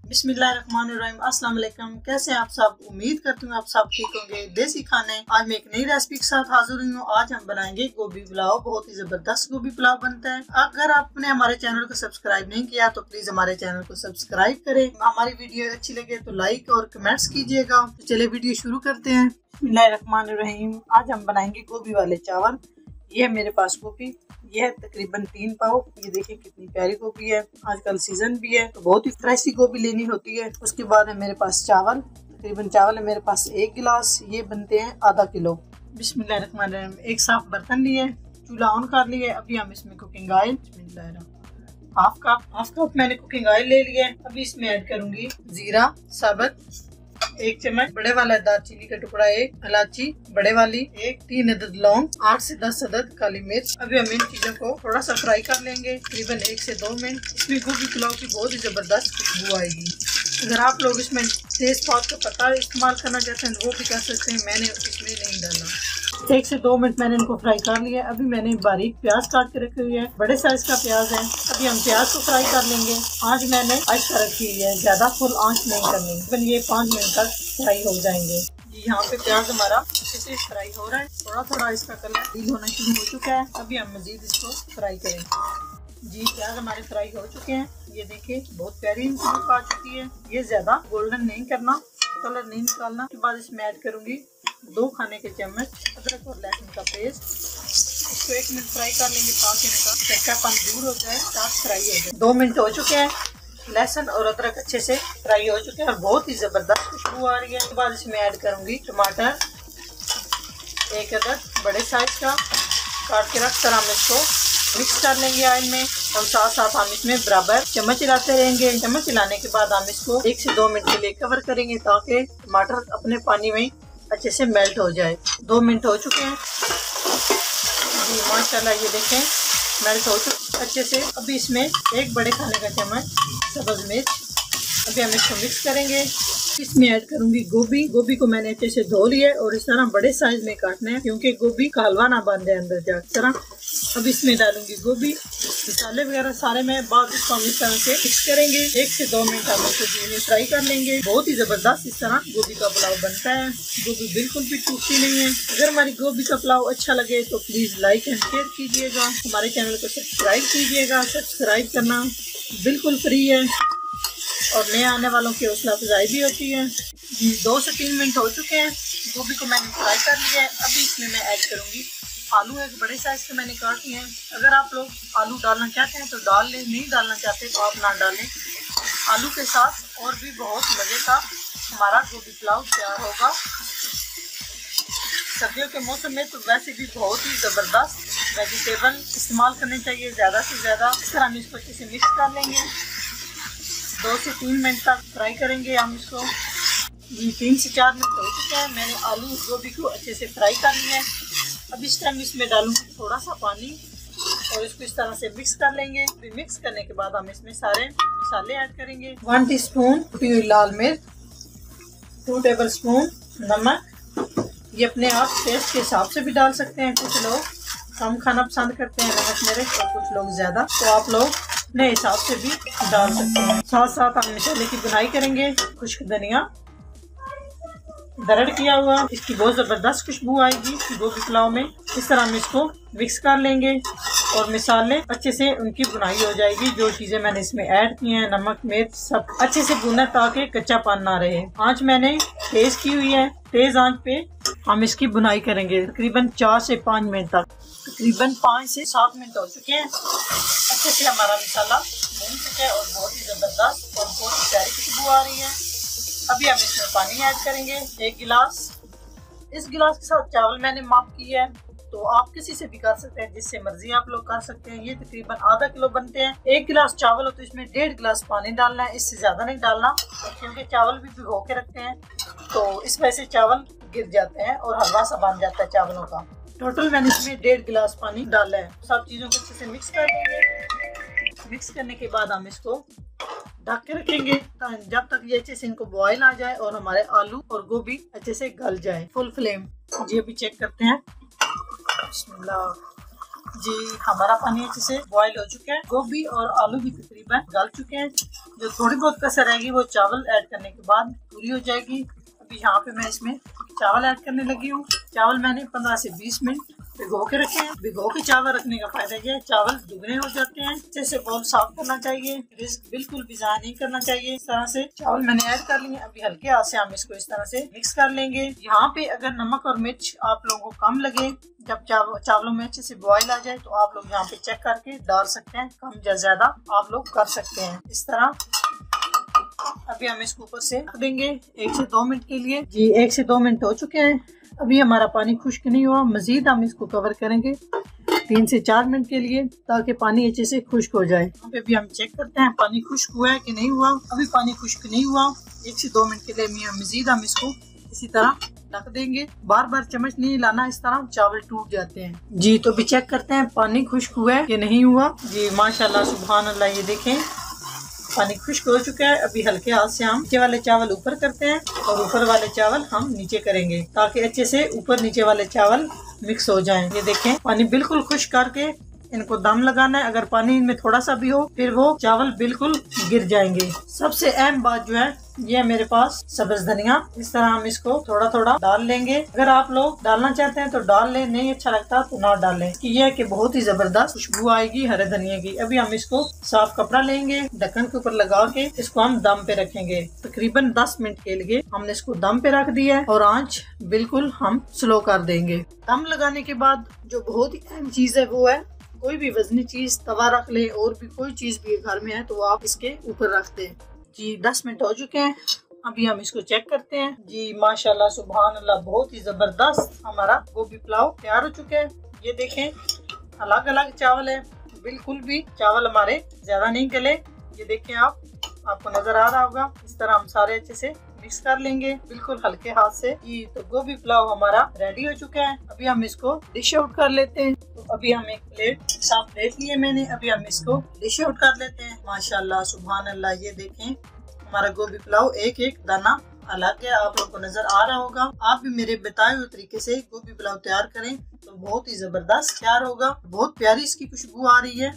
बिस्मिल्लाहिर्रहमानिर्रहीम। अस्सलाम वालेकुम। कैसे हैं आप सब? उम्मीद करती हूँ आप सब ठीक होंगे। देसी खाने आज मैं एक नई रेसिपी के साथ हाजिर हुई हूँ। आज हम बनाएंगे गोभी पुलाव। बहुत ही जबरदस्त गोभी पुलाव बनता है। अगर आपने हमारे चैनल को सब्सक्राइब नहीं किया तो प्लीज हमारे चैनल को सब्सक्राइब करें। हमारी वीडियो अच्छी लगे तो लाइक और कमेंट्स कीजिएगा। तो चलिए वीडियो शुरू करते हैं। बिस्मिल्लाहिर्रहमानिर्रहीम। आज हम बनाएंगे गोभी वाले चावल। ये है मेरे पास गोभी, ये है तकरीबन 3 पाव। ये देखिए कितनी प्यारी गोभी है। आजकल सीजन भी है तो बहुत ही फ्रेश गोभी लेनी होती है। उसके बाद है मेरे पास चावल, तकरीबन चावल है मेरे पास 1 गिलास। ये बनते हैं आधा किलो। बिस्मिल्लाहिर्रहमानिर्रहीम। एक साफ बर्तन लिए, चूल्हा ऑन कर लिए। अभी हम इसमें कुकिंग ऑयल हाफ कप मैंने कुकिंग ऑयल ले लिया है। अभी इसमें ऐड करूंगी जीरा साबुत 1 चम्मच, बड़े वाला दालचीनी का टुकड़ा 1, इलायची बड़े वाली 1, 3 अदद लौंग, 8 से 10 अदद काली मिर्च। अभी हम इन चीजों को थोड़ा सा फ्राई कर लेंगे, तकरीबन 1 से 2 मिनट। इसमें गोभी पुलाव की बहुत ही जबरदस्त खुशबू आएगी। अगर आप लोग इसमें तेज पात का पत्ता इस्तेमाल करना चाहते हैं वो भी कर सकते हैं, मैंने इसमें नहीं डाला। 1 से 2 मिनट मैंने इनको फ्राई कर लिया। अभी मैंने बारीक प्याज काट के रखी हुई है, बड़े साइज का प्याज है। अभी हम प्याज को फ्राई कर लेंगे। आंच मैंने आहिस्ता रखी हुई है, ज्यादा फुल आंच नहीं करनी। तकरीबन ये 5 मिनट तक फ्राई हो जाएंगे। यहाँ पे प्याज हमारा अच्छे से फ्राई हो रहा है, थोड़ा थोड़ा इसका कलर ग्रीन होना शुरू हो चुका है। अभी हम मजीद इसको फ्राई करेंगे। जी प्याज हमारे फ्राई हो चुके हैं। ये देखिए बहुत प्यारी लुक आ चुकी है। ये ज्यादा गोल्डन नहीं करना, कलर नहीं निकालना। उसके बाद इसमें ऐड करूंगी 2 खाने के चम्मच अदरक और लहसुन का पेस्ट। इसको 1 मिनट फ्राई कर लेंगे ताकि इनका कच्चापन दूर हो जाए, साथ फ्राई हो जाए। 2 मिनट हो चुके हैं। लहसुन और अदरक अच्छे से फ्राई हो चुके हैं और बहुत ही जबरदस्त खुशबू आ रही है। उसके बाद इसमें ऐड करूंगी टमाटर 1 अदद बड़े साइज का काट के रख कर हम इसको मिक्स कर लेंगे ऑयल में। और साथ साथ हम इसमें बराबर चम्मच हिलाते रहेंगे। चम्मच हिलाने के बाद हम इसको 1 से 2 मिनट के लिए कवर करेंगे ताकि टमाटर अपने पानी में अच्छे से मेल्ट हो जाए। 2 मिनट हो चुके हैं जी, माशाल्लाह ये देखें मेल्ट हो चुके अच्छे से। अभी इसमें 1 बड़े खाने का चम्मच सब्ज मिर्च। अभी हम इसको मिक्स करेंगे। इसमें ऐड करूंगी गोभी को मैंने अच्छे से धो लिया है और इस तरह बड़े साइज में काटना है क्योंकि गोभी का हलवा ना बन जाए अंदर जा तरह। अब इसमें डालूंगी गोभी, मसाले वगैरह सारे में बाद इसको हम इस तरह से मिक्स करेंगे। 1 से 2 मिनट हम इसको फ्राई कर लेंगे। बहुत ही जबरदस्त इस तरह गोभी का पुलाव बनता है। गोभी बिल्कुल भी टूटती नहीं है। अगर हमारी गोभी का पुलाव अच्छा लगे तो प्लीज लाइक एंड शेयर कीजिएगा। हमारे चैनल को सब्सक्राइब कीजिएगा। सब्सक्राइब करना बिल्कुल फ्री है और नए आने वालों की हौसला अफजाई भी होती है। 2 से 3 मिनट हो चुके हैं। गोभी को मैंने फ्राई कर लिया है। अभी इसमें मैं ऐड करूंगी आलू, 1 बड़े साइज के मैंने काट लिए हैं। अगर आप लोग आलू डालना चाहते हैं तो डाल लें, नहीं डालना चाहते तो आप ना डालें। आलू के साथ और भी बहुत मज़े का हमारा गोभी पुलाव तैयार होगा। सर्दियों के मौसम में तो वैसे भी बहुत ही ज़बरदस्त वेजिटेबल इस्तेमाल करने चाहिए ज़्यादा से ज़्यादा। इस तरह हम इसको अच्छे से मिक्स कर लेंगे। 2 से 3 मिनट तक फ्राई करेंगे हम इसको। 3 से 4 मिनट हो चुके हैं। मैंने आलू गोभी को अच्छे से फ्राई कर लिया है। अब इस टाइम इसमें डालूंगी थोड़ा सा पानी और इसको इस तरह से मिक्स कर लेंगे। फिर मिक्स करने के बाद हम इसमें सारे मसाले ऐड करेंगे। 1 टीस्पून कुटी हुई लाल मिर्च, 2 टेबल स्पून नमक। ये अपने आप टेस्ट के हिसाब से भी डाल सकते हैं। कुछ लोग कम खाना पसंद करते हैं नमक मिर्च और कुछ लोग ज़्यादा, तो आप लोग अपने हिसाब से भी डाल सकते हैं। साथ साथ हम मसाले की बुनाई करेंगे। खुश्क धनिया दरड़ किया हुआ, इसकी बहुत ज़बरदस्त खुशबू आएगी गोभी पुलाव में। इस तरह हम इसको मिक्स कर लेंगे और मसाले अच्छे से उनकी बुनाई हो जाएगी। जो चीज़ें मैंने इसमें ऐड की हैं, नमक मिर्च सब अच्छे से भुना ताकि कच्चापन ना रहे। आंच मैंने तेज की हुई है, तेज आंच पे हम इसकी बुनाई करेंगे तकरीबन 4 से 5 मिनट तक। तकरीबन 5 से 7 मिनट हो चुके हैं। अच्छे से हमारा मसाला भून चुका है और बहुत ही ज़बरदस्त और बहुत ही प्यारी खुशबू आ रही है। अभी हम इसमें पानी ऐड करेंगे 1 गिलास। इस गिलास के साथ चावल मैंने माप किया है, तो आप किसी से भी कर सकते हैं, जिससे मर्जी आप लोग कर सकते हैं। ये तकरीबन आधा किलो बनते हैं। 1 गिलास चावल हो तो इसमें 1.5 गिलास पानी डालना है, इससे ज्यादा नहीं डालना क्योंकि चावल भी भिगो के रखते हैं तो इस वजह से चावल गिर जाते हैं और हलवा सा बन जाता है चावलों का। टोटल मैंने इसमें 1.5 गिलास पानी डाला है। सब चीजों को अच्छे से मिक्स कर देंगे। मिक्स करने के बाद हम इसको ढक के रखेंगे जब तक ये अच्छे से इनको बॉयल आ जाए और हमारे आलू और गोभी अच्छे से गल जाए। Full flame. जी अभी चेक करते हैं। बिस्मिल्लाह। जी हमारा पानी अच्छे से बॉईल हो चुका है। गोभी और आलू भी तकरीबन गल चुके हैं। जो थोड़ी बहुत कसर रहेगी वो चावल ऐड करने के बाद पूरी हो जाएगी। अभी यहाँ पे मैं इसमें चावल ऐड करने लगी हूँ। चावल मैंने 15 से 20 मिनट भिगो के रखे हैं। भिगो के चावल रखने का फायदा क्या है, चावल दुगने हो जाते हैं। अच्छे से बाउल साफ करना चाहिए, रिस्क बिल्कुल भी ज़ाया नहीं करना चाहिए। इस तरह से चावल मैंने ऐड कर लिए। अभी हल्के हाथ से हम इसको इस तरह से मिक्स कर लेंगे। यहाँ पे अगर नमक और मिर्च आप लोगों को कम लगे, जब चावलों में अच्छे से बॉईल आ जाए तो आप लोग यहाँ पे चेक करके डाल सकते हैं। कम या ज्यादा आप लोग कर सकते हैं इस तरह। अभी हम इसको ऊपर से रख देंगे 1 से 2 मिनट के लिए। जी 1 से 2 मिनट हो चुके हैं। अभी हमारा पानी खुश्क नहीं हुआ, मजीद हम इसको कवर करेंगे 3 से 4 मिनट के लिए, ताकि पानी अच्छे से खुश्क हो जाए। यहाँ पे भी हम चेक करते हैं पानी खुश्क हुआ है कि नहीं हुआ। अभी पानी खुश्क नहीं हुआ। 1 से 2 मिनट के लिए मजीद हम इसको इसी तरह ढक देंगे। बार बार चम्मच नहीं हिलाना, इस तरह चावल टूट जाते हैं। जी तो भी चेक करते हैं पानी खुश्क हुआ है कि नहीं हुआ। जी माशाल्लाह सुभान अल्लाह, ये देखें पानी खुश्क हो चुका है। अभी हल्के हाथ से हम नीचे वाले चावल ऊपर करते हैं और ऊपर वाले चावल हम नीचे करेंगे, ताकि अच्छे से ऊपर नीचे वाले चावल मिक्स हो जाएं। ये देखें पानी बिल्कुल खुश्क करके इनको दम लगाना है। अगर पानी इनमें थोड़ा सा भी हो फिर वो चावल बिल्कुल गिर जाएंगे। सबसे अहम बात जो है, ये मेरे पास सब्ज धनिया, इस तरह हम इसको थोड़ा थोड़ा डाल लेंगे। अगर आप लोग डालना चाहते हैं तो डाल लें, नहीं अच्छा लगता तो ना डालें। ये है कि बहुत ही जबरदस्त खुशबू आएगी हरे धनिया की। अभी हम इसको साफ कपड़ा लेंगे, ढक्कन के ऊपर लगा के इसको हम दम पे रखेंगे। तकरीबन 10 मिनट के लिए हमने इसको दम पे रख दिया है और आंच बिल्कुल हम स्लो कर देंगे। दम लगाने के बाद जो बहुत ही अहम चीज है वो है, कोई भी वजनी चीज तवा रख ले और भी कोई चीज भी घर में है तो आप इसके ऊपर रख दें। जी 10 मिनट हो चुके हैं। अभी हम इसको चेक करते हैं। जी माशाल्लाह सुभान अल्लाह, बहुत ही जबरदस्त हमारा गोभी पुलाव तैयार हो चुका है। ये देखें अलग अलग चावल है, बिल्कुल भी चावल हमारे ज्यादा नहीं गले। ये देखें आपको नजर आ रहा होगा। इस तरह हम सारे अच्छे से मिक्स कर लेंगे बिल्कुल हल्के हाथ से। जी तो गोभी पुलाव हमारा रेडी हो चुका है। अभी हम इसको डिश आउट कर लेते हैं। तो अभी हम एक साफ प्लेट लिए मैंने, अभी हम इसको डिश आउट कर लेते हैं। माशाल्लाह सुभान अल्लाह, ये देखें हमारा गोभी पुलाव एक एक दाना अलग है, आप लोगों को नजर आ रहा होगा। आप भी मेरे बताए हुए तरीके से गोभी पुलाव तैयार करें तो बहुत ही जबरदस्त तैयार होगा। बहुत प्यारी इसकी खुशबू आ रही है।